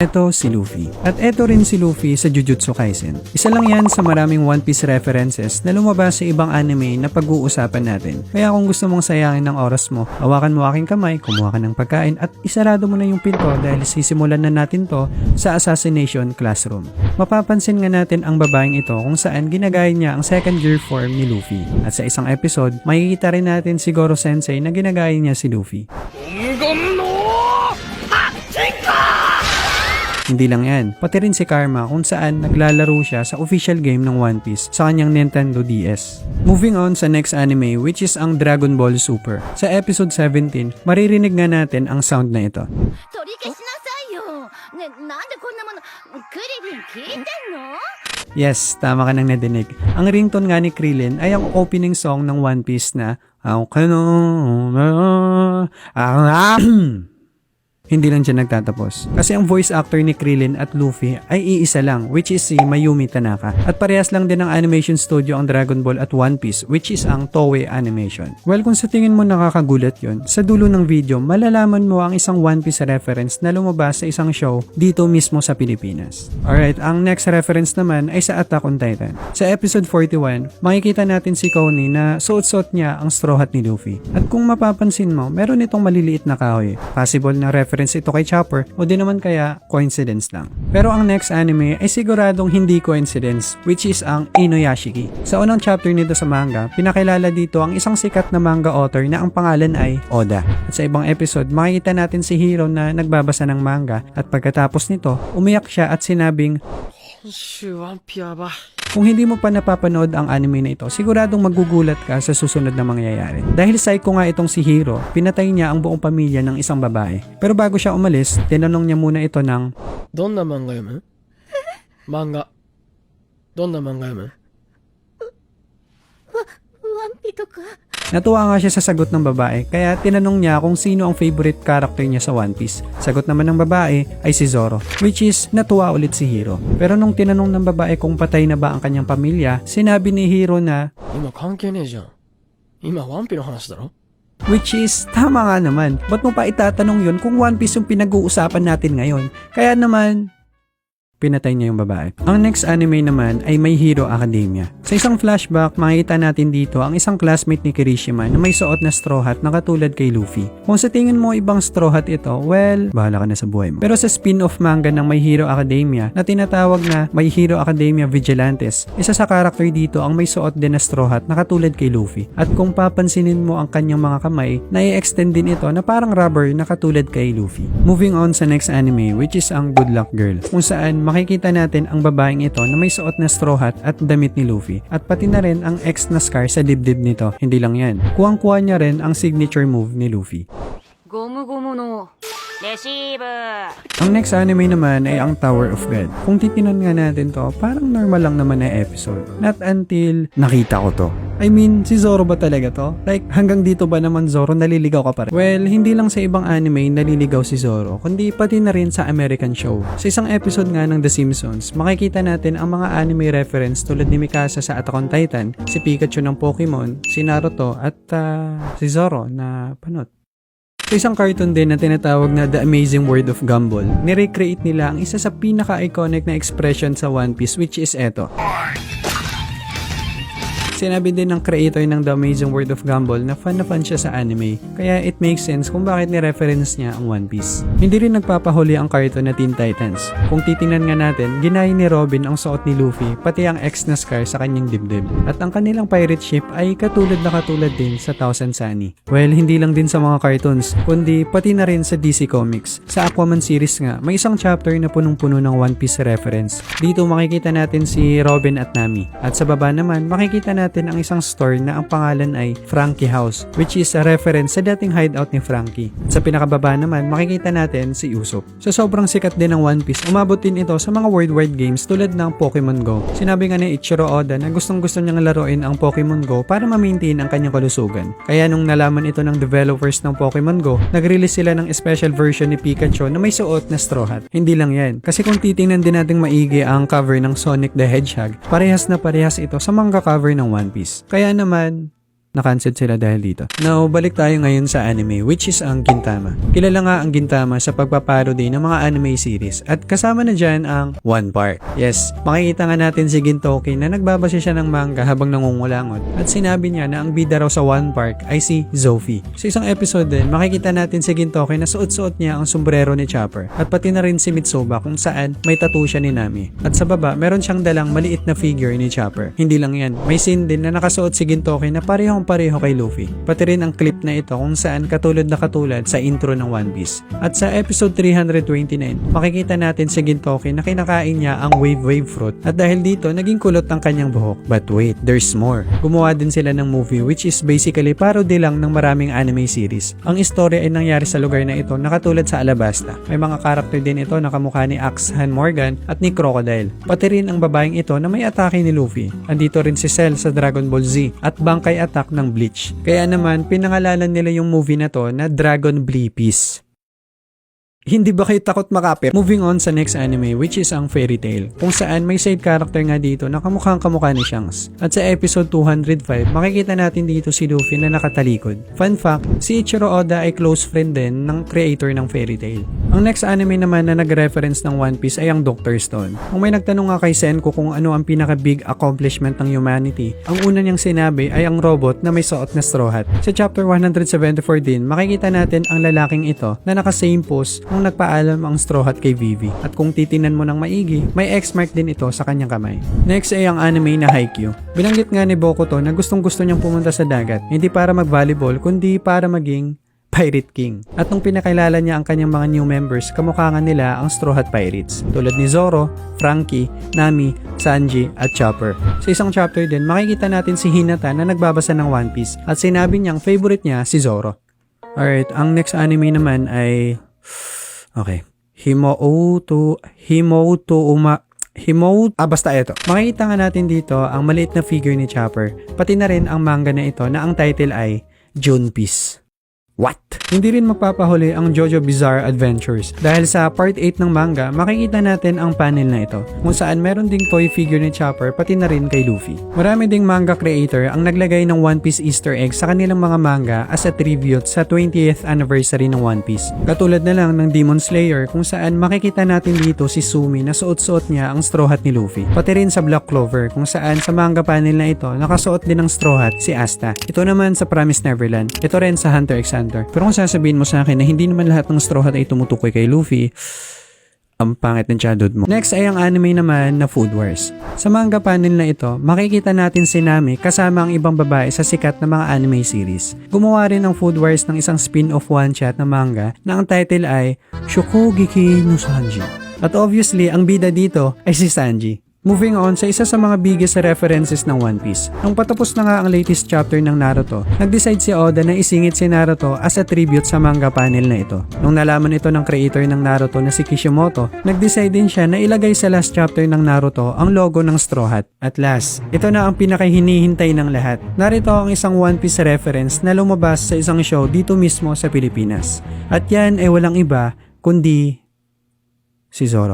Ito si Luffy. At ito rin si Luffy sa Jujutsu Kaisen. Isa lang yan sa maraming One Piece references na lumabas sa ibang anime na pag-uusapan natin. Kaya kung gusto mong sayangin ng oras mo, hawakan mo aking kamay, kumuha ka ng pagkain at isarado mo na yung pinto dahil sisimulan na natin to sa Assassination Classroom. Mapapansin nga natin ang babaeng ito kung saan ginagaya niya ang second gear form ni Luffy. At sa isang episode, makikita rin natin si Goro Sensei na ginagaya niya si Luffy. Hindi lang yan, pati rin si Karma kung saan naglalaro siya sa official game ng One Piece sa kanyang Nintendo DS. Moving on sa next anime which is ang Dragon Ball Super. Sa episode 17, maririnig nga natin ang sound na ito. Yes, tama ka nang nadinig. Ang ringtone nga ni Krillin ay ang opening song ng One Piece na hindi lang dyan nagtatapos. Kasi ang voice actor ni Krillin at Luffy ay iisa lang, which is si Mayumi Tanaka. At parehas lang din ng animation studio ang Dragon Ball at One Piece, which is ang Toei Animation. Well, kung sa tingin mo nakakagulat yon, sa dulo ng video, malalaman mo ang isang One Piece reference na lumabas sa isang show dito mismo sa Pilipinas. Alright, ang next reference naman ay sa Attack on Titan. Sa episode 41, makikita natin si Coney na suot-suot niya ang straw hat ni Luffy. At kung mapapansin mo, meron itong maliliit na kahoy. Possible na reference ito kay Chopper o di naman kaya coincidence lang. Pero ang next anime ay siguradong hindi coincidence, which is ang Inuyashiki. Sa unang chapter nito sa manga, pinakilala dito ang isang sikat na manga author na ang pangalan ay Oda. At sa ibang episode, makikita natin si Hiro na nagbabasa ng manga at pagkatapos nito, umiyak siya at sinabing, kung hindi mo pa napapanood ang anime na ito, siguradong magugulat ka sa susunod na mangyayari. Dahil psycho nga itong si Hiro, pinatay niya ang buong pamilya ng isang babae. Pero bago siya umalis, tinanong niya muna ito ng, Donna manga yamu? Manga. Donna manga yamu? Natuwa nga siya sa sagot ng babae, kaya tinanong niya kung sino ang favorite character niya sa One Piece. Sagot naman ng babae ay si Zoro, which is natuwa ulit si Hiro. Pero nung tinanong ng babae kung patay na ba ang kanyang pamilya, sinabi ni Hiro na, Ima kankei ne jian. Ima One Piece no hanashi daro? which is, tama nga naman. Ba't mo pa itatanong yun kung One Piece yung pinag-uusapan natin ngayon? Kaya naman, pinatay niya yung babae. Ang next anime naman ay My Hero Academia. Sa isang flashback, makikita natin dito ang isang classmate ni Kirishima na may suot na straw hat na katulad kay Luffy. Kung sa tingin mo ibang straw hat ito, well, bahala ka na sa buhay mo. Pero sa spin-off manga ng My Hero Academia na tinatawag na My Hero Academia Vigilantes, isa sa karakter dito ang may suot din na straw hat na katulad kay Luffy. At kung papansinin mo ang kanyang mga kamay, nai-extend din ito na parang rubber na katulad kay Luffy. Moving on sa next anime which is ang Good Luck Girl, kung saan makikita natin ang babaeng ito na may suot na straw hat at damit ni Luffy at pati na rin ang X na scar sa dibdib nito. Hindi lang yan, kuwang-kuha niya rin ang signature move ni Luffy. Gomu-gomu no receive. Ang next anime naman ay ang Tower of God. Kung titinan nga natin to, parang normal lang naman na episode. Not until nakita ko to. I mean, si Zoro ba talaga to? Like, hanggang dito ba naman Zoro naliligaw ka pa rin? Well, hindi lang sa ibang anime naliligaw si Zoro, kundi pati na rin sa American show. Sa isang episode nga ng The Simpsons, makikita natin ang mga anime reference tulad ni Mikasa sa Attack on Titan, si Pikachu ng Pokemon, si Naruto, at si Zoro na panot. Sa isang cartoon din na tinatawag na The Amazing World of Gumball, nirecreate nila ang isa sa pinaka-iconic na expression sa One Piece, which is eto. Sinabi din ng creator ng The Amazing World of Gumball na fan siya sa anime, kaya it makes sense kung bakit ni-reference niya ang One Piece. Hindi rin nagpapahuli ang cartoon na Teen Titans. Kung titingnan nga natin, ginaya ni Robin ang suot ni Luffy, pati ang X na scar sa kanyang dibdib. At ang kanilang pirate ship ay katulad din sa Thousand Sunny. Well, hindi lang din sa mga cartoons, kundi pati na rin sa DC Comics. Sa Aquaman series nga, may isang chapter na punong-puno ng One Piece reference. Dito makikita natin si Robin at Nami. At sa baba naman, makikita natin ang isang store na ang pangalan ay Frankie House, which is a reference sa dating hideout ni Frankie. Sa pinakababa naman, makikita natin si Usopp. Sa sobrang sikat din ng One Piece, umabot din ito sa mga worldwide games tulad ng Pokemon Go. Sinabi nga ni Ichiro Oda na gustong-gusto niyang laruin ang Pokemon Go para ma-maintain ang kanyang kalusugan. Kaya nung nalaman ito ng developers ng Pokemon Go, nag-release sila ng special version ni Pikachu na may suot na straw hat. Hindi lang yan, kasi kung titingnan din natin maigi ang cover ng Sonic the Hedgehog, parehas na parehas ito sa manga cover ng One Piece. Kaya naman, Na-cancel sila dahil dito. Now, balik tayo ngayon sa anime, which is ang Gintama. Kilala nga ang Gintama sa pagpaparody ng mga anime series at kasama na dyan ang One Park. Yes, makikita nga natin si Gintoki na nagbabasa siya ng manga habang nangungulangot at sinabi niya na ang bida raw sa One Park ay si Zophie. Sa isang episode din, makikita natin si Gintoki na suot-suot niya ang sombrero ni Chopper at pati na rin si Mitsuba kung saan may tattoo siya ni Nami. At sa baba, meron siyang dalang maliit na figure ni Chopper. Hindi lang yan, may scene din na nakasuot si Gintoki na pareho kay Luffy. Pati rin ang clip na ito kung saan katulad sa intro ng One Piece. At sa episode 329, makikita natin si Gintoki na kinakain niya ang wave fruit at dahil dito naging kulot ang kanyang buhok. But wait, there's more. Gumawa din sila ng movie which is basically parody lang ng maraming anime series. Ang istorya ay nangyari sa lugar na ito na katulad sa Alabasta. May mga karakter din ito na kamukha ni Axe Han Morgan at ni Crocodile. Pati rin ang babaeng ito na may atake ni Luffy. Andito rin si Cell sa Dragon Ball Z at bangkay attack ng Bleach. Kaya naman, pinangalanan nila yung movie na to na Dragon Bleepies. Hindi ba kayo takot makapir? Moving on sa next anime which is ang Fairy Tail, kung saan may side character nga dito na kamukhang kamukha ni Shanks. At sa episode 205, makikita natin dito si Luffy na nakatalikod. Fun fact, si Ichiro Oda ay close friend din ng creator ng Fairy Tail. Ang next anime naman na nag-reference ng One Piece ay ang Dr. Stone. Kung may nagtanong nga kay Senko kung ano ang pinaka-big accomplishment ng humanity, ang una niyang sinabi ay ang robot na may suot na straw hat. Sa chapter 174 din, makikita natin ang lalaking ito na naka-same pose nung nagpaalam ang straw hat kay Vivi. At kung titinan mo ng maigi, may X-mark din ito sa kanyang kamay. Next ay ang anime na Haikyuu. Binanggit nga ni Bokuto na gustong-gusto niyang pumunta sa dagat, hindi para mag-volleyball, kundi para maging Pirate King. At nung pinakilala niya ang kanyang mga new members, kamukha nga nila ang Straw Hat Pirates. Tulad ni Zoro, Frankie, Nami, Sanji, at Chopper. Sa isang chapter din, makikita natin si Hinata na nagbabasa ng One Piece at sinabi niyang favorite niya si Zoro. Alright, ang next anime naman ay... Okay. Basta ito. Makikita nga natin dito ang maliit na figure ni Chopper. Pati na rin ang manga na ito na ang title ay June Piece. What? Hindi rin magpapahuli ang JoJo Bizarre Adventures dahil sa part 8 ng manga makikita natin ang panel na ito kung saan meron ding toy figure ni Chopper pati na rin kay Luffy. Marami ding manga creator ang naglagay ng One Piece Easter egg sa kanilang mga manga as a tribute sa 20th anniversary ng One Piece. Katulad na lang ng Demon Slayer kung saan makikita natin dito si Sumi na suot-suot niya ang straw hat ni Luffy. Pati rin sa Black Clover kung saan sa manga panel na ito nakasuot din ng straw hat si Asta. Ito naman sa Promised Neverland. Ito rin sa Hunter x Hunter. Pero kung sasabihin mo sa akin na hindi naman lahat ng straw hat ay tumutukoy kay Luffy, ang pangit ng childhood mo. Next ay ang anime naman na Food Wars. Sa manga panel na ito, makikita natin si Nami kasama ang ibang babae sa sikat na mga anime series. Gumawa rin ng Food Wars ng isang spin-off one-shot na manga na ang title ay Shokugeki no Sanji. At obviously, ang bida dito ay si Sanji. Moving on sa isa sa mga biggest references ng One Piece. Nung patapos na nga ang latest chapter ng Naruto, nag-decide si Oda na isingit si Naruto as a tribute sa manga panel na ito. Nung nalaman ito ng creator ng Naruto na si Kishimoto, nag-decide din siya na ilagay sa last chapter ng Naruto ang logo ng Straw Hat. At last, ito na ang pinakahinihintay ng lahat. Narito ang isang One Piece reference na lumabas sa isang show dito mismo sa Pilipinas. At yan ay walang iba kundi si Zoro.